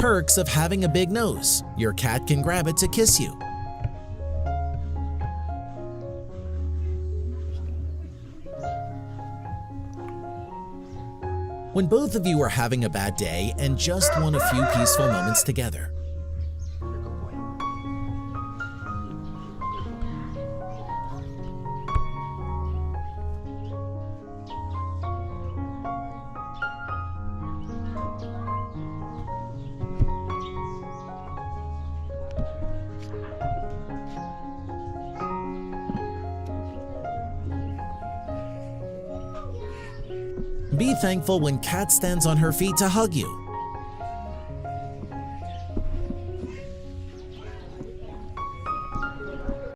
perks of having a big nose. Your cat can grab it to kiss you. When both of you are having a bad day and just want a few peaceful moments together. Be thankful when Cat stands on her feet to hug you.